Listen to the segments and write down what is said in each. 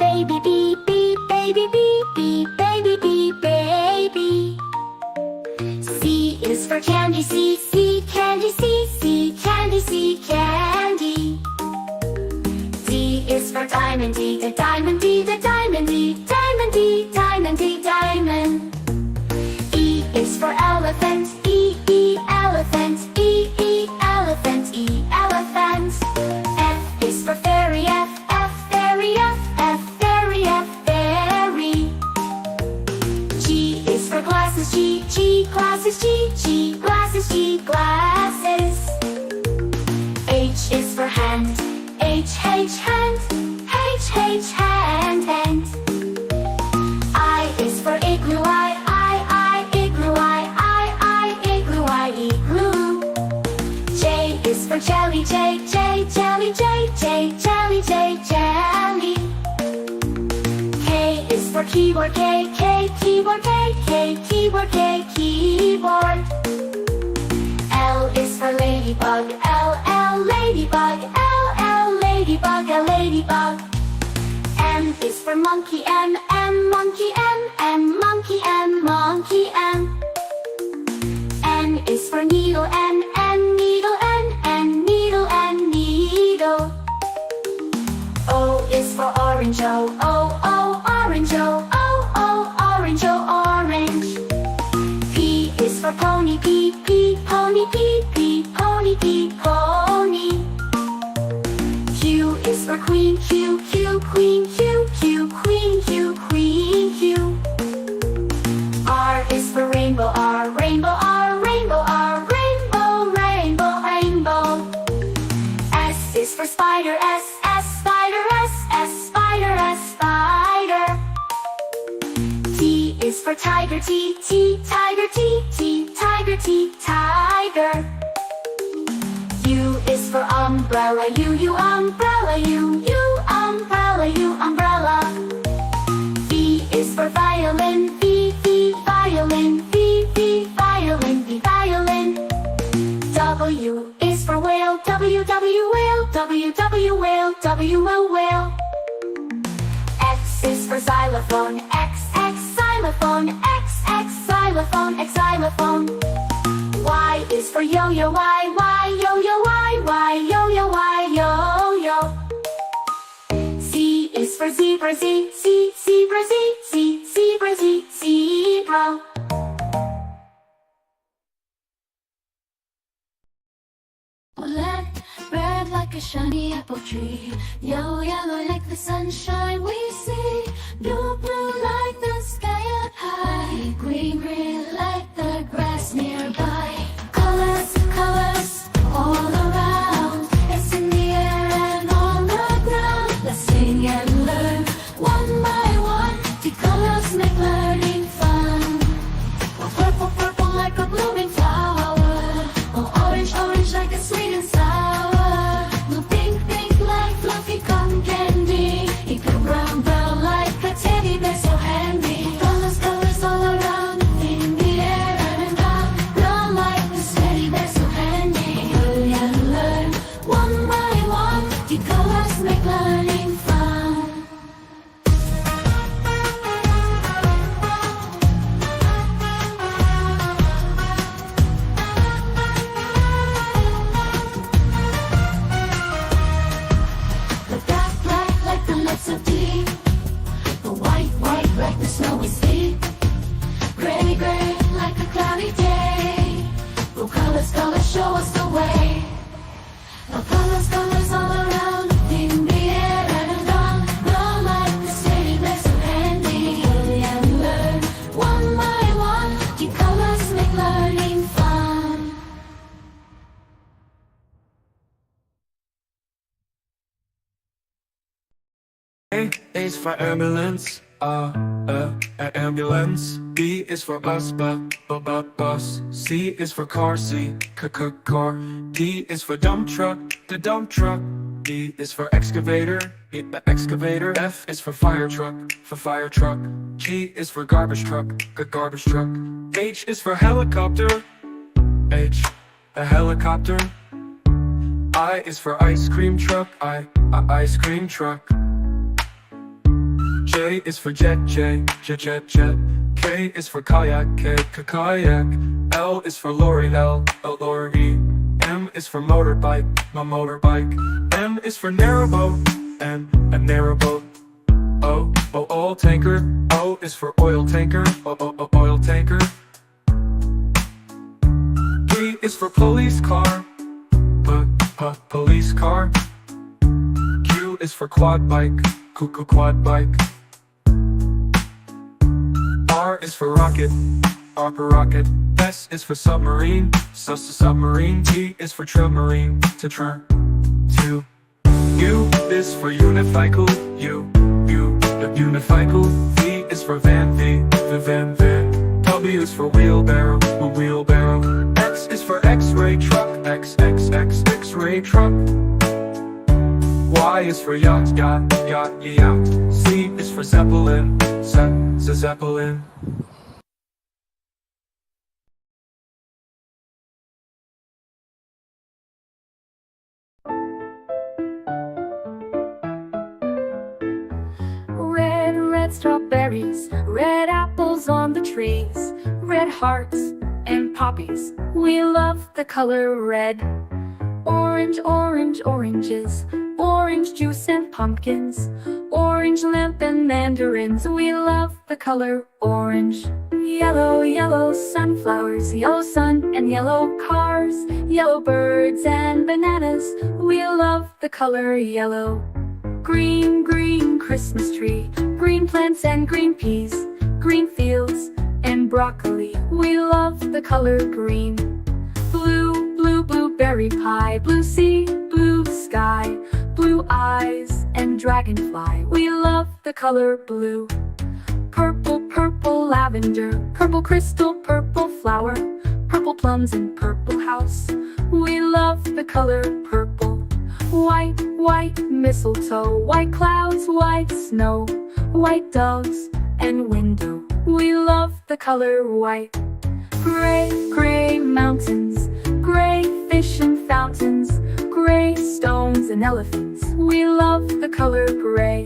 baby, beep, beep, baby, beep, beep, baby, beep, baby. C is for candy, C, C, candy, C, C, candy, C, candy. D is for diamond, D, the diamond, D, the diamond, D, diamond, D, diamond, D, diamond. E is for elephant, E, E, elephant, E, E, elephant, E, elephant. F is for fairy, F, F, fairy, F, F, fairy, F, fairy. G is for glasses, G, G, glasses, G, G, glasses, G, glasses. H is for hand, H, H, hand, H, H, hand, hand. I is for igloo, I, igloo, I, igloo, I, igloo. J is for jelly, J, J, jelly, J, J, jelly, J, jelly. K is for keyboard, K, K, keyboard, K, K, keyboard, K, keyboard. L is for ladybug, L, L, ladybug, L, L, ladybug, L, ladybug. M is for monkey, M, M, monkey, M, M, monkey, M, monkey, M. N is for needle, N, N, needle, N, N, needle, N, needle. O is for orange, O, O, O, orange, O, O, O, orange, O, orange. P is for pony, P, P, pony, P, P, pony, P, pony. Q is for queen, Q, Q, queen, Q, Q, queen, Q, queen, Q. R is for rainbow, R, rainbow, R, rainbow, R, rainbow, rainbow, rainbow. S is for spider, S, S, spider, S, S, spider, S, spider. T is for tiger, T, T, tiger, T, T, tiger, T, tiger. U is for umbrella, U, umbrella, U, umbrella, U, umbrella. V is for violin, V, V, violin, V, V, violin, V, violin. W is for whale, W, W, whale, W, W, whale, W, whale. X is for xylophone, X, X, xylophone, X, X, xylophone, X, xylophone. Y is for yo-yo, Y, Y, yo-yo, Y, Y, yo-yo, Y, yo-yo. Z is for zebra, Z, Z, zebra, Z, Z, zebra, Z, zebra. Black, red like a shiny apple tree. Yellow, yellow like the sunshine we see. Blue, blue like the sky up high. Green, green like the grass nearby. Colors, colors all around. It's in the air and on the ground. Let's sing and learn one by one. The colors make learning fun. Oh, purple, purple like a blooming flower. Oh, orange, orange like a sweet and sour. Blue, pink, pink like fluffy cotton candy. Eco brown, brown like a teddy bear so handy. Colors, colors all around in the air and round. Brown like this teddy bear so handy. Hurry and learn one by one. The colors make learning fun. The black, black like the lips of tea. The white, white like the snowy sea. Gray, gray like a cloudy day. Blue colors, colors show us the way. The colors, colors all around in the air and around. Brown like the teddy bear so handy. Hurry and learn one by one. The colors make learning fun. A is for ambulance, ambulance. B is for bus, bus. C is for car, C, car. D is for dump truck, the dump truck. E is for excavator, the excavator. F is for fire truck, G is for garbage truck, garbage truck. H is for helicopter, H, a helicopter. I is for ice cream truck, ice cream truck. J is for jet, jet. K is for kayak, kayak. L is for lorry, lorry. M is for motorbike, motorbike. N is for narrowboat, N, a narrowboat. O, oil tanker. O is for oil tanker, oil tanker. P is for police car, police car. Q is for quad bike, quad bike. R is for rocket, rocket. S is for submarine, submarine. T is for submarine, to. U is for unicycle, unicycle. V is for van, van. W is for wheelbarrow, wheelbarrow. X is for X-ray truck, X-ray truck. Y is for yacht, yacht. Z is for zeppelin, zeppelin. Red strawberries, red apples on the trees, red hearts and poppies. We love the color red. Orange, oranges, orange juice and pumpkins, orange lamp and mandarins. We love the color orange. Yellow sunflowers, yellow sun and yellow cars, yellow birds and bananas. We love the color yellow. Green Christmas tree, green plants and green peas, green fields and broccoli. We love the color green. Blue blueberry pie, blue sea, blue sky, blue eyes and dragonfly. We love the color blue. Purple lavender, purple crystal, purple flower, purple plums and purple house. We love the color purple. White mistletoe, white clouds, white snow, white doves and window. We love the color white. Gray mountains, gray fish and fountains, gray stones and elephants. We love the color gray.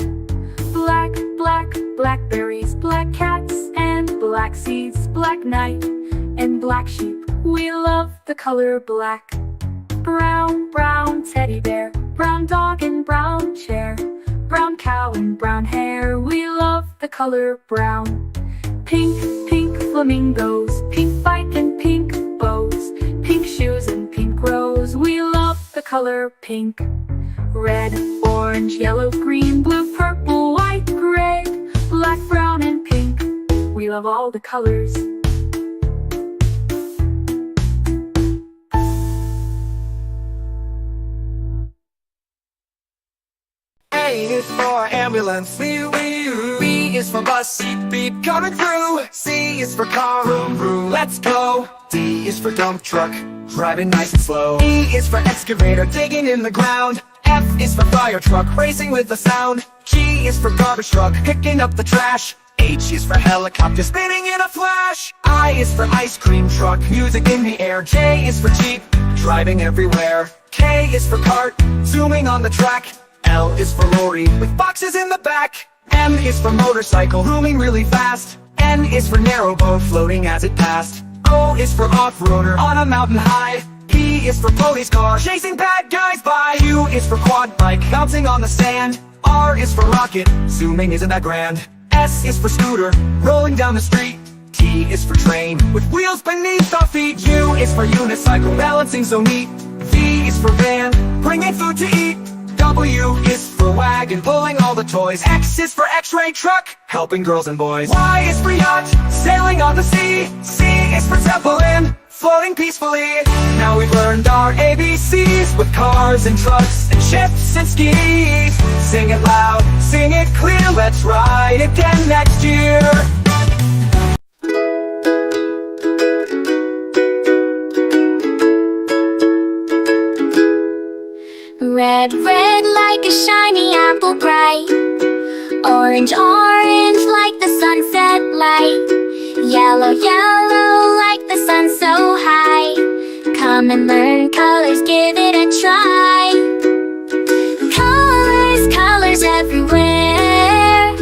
Blackberries, black cats and black seeds, black night and black sheep. We love the color black. Brown teddy bear, brown dog and brown chair, brown cow and brown hair. We love the color brown. Pink flamingos, pink bike and pink bows, pink shoes and pink rose. We love the color pink. Red, orange, yellow, green, blue, purple, white, gray, black, brown and pink. We love all the colors. A is for ambulance, B is for bus, beep coming through. C is for car, vroom, let's go. D is for dump truck, driving nice and slow. E is for excavator, digging in the ground. F is for fire truck, racing with the sound. G is for garbage truck, picking up the trash. H is for helicopter, spinning in a flash. I is for ice cream truck, music in the air. J is for jeep, driving everywhere. K is for cart, zooming on the track. L is for lorry, with boxes in the back. M is for motorcycle, zooming really fast. N is for narrowboat, floating as it passed. O is for off-roader, on a mountain high. P is for police car, chasing bad guys by. Q is for quad bike, bouncing on the sand. R is for rocket, zooming isn't that grand. S is for scooter, rolling down the street. T is for train, with wheels beneath our feet. U is for unicycle, balancing so neat. V is for van, bringing food to eat. W is for wagon, pulling all the toys. X is for X-ray truck, helping girls and boys. Y is for yacht, sailing on the sea. C is for zeppelin, floating peacefully. Now we've learned our ABCs, with cars and trucks and ships and skis. Sing it loud, sing it clear, let's ride again next year. Red like a shiny apple bright. Orange like the sunset light. Yellow like the sun so high. Come and learn colors, give it a try. Colors everywhere.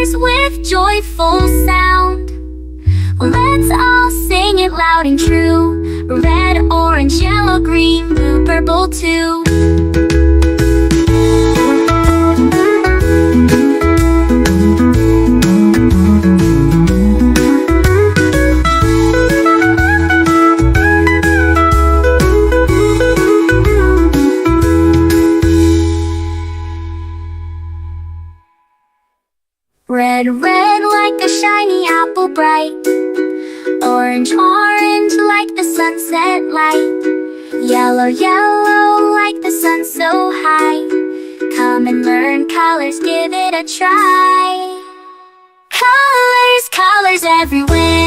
colors with joyful sound. Let's all sing it loud and true. Red, orange, yellow, green, blue, purple too. Red, red like a shiny apple bright. Orange, orange like the sunset light. Yellow, yellow like the sun so high. Come and learn colors, give it a try. Colors, colors everywhere.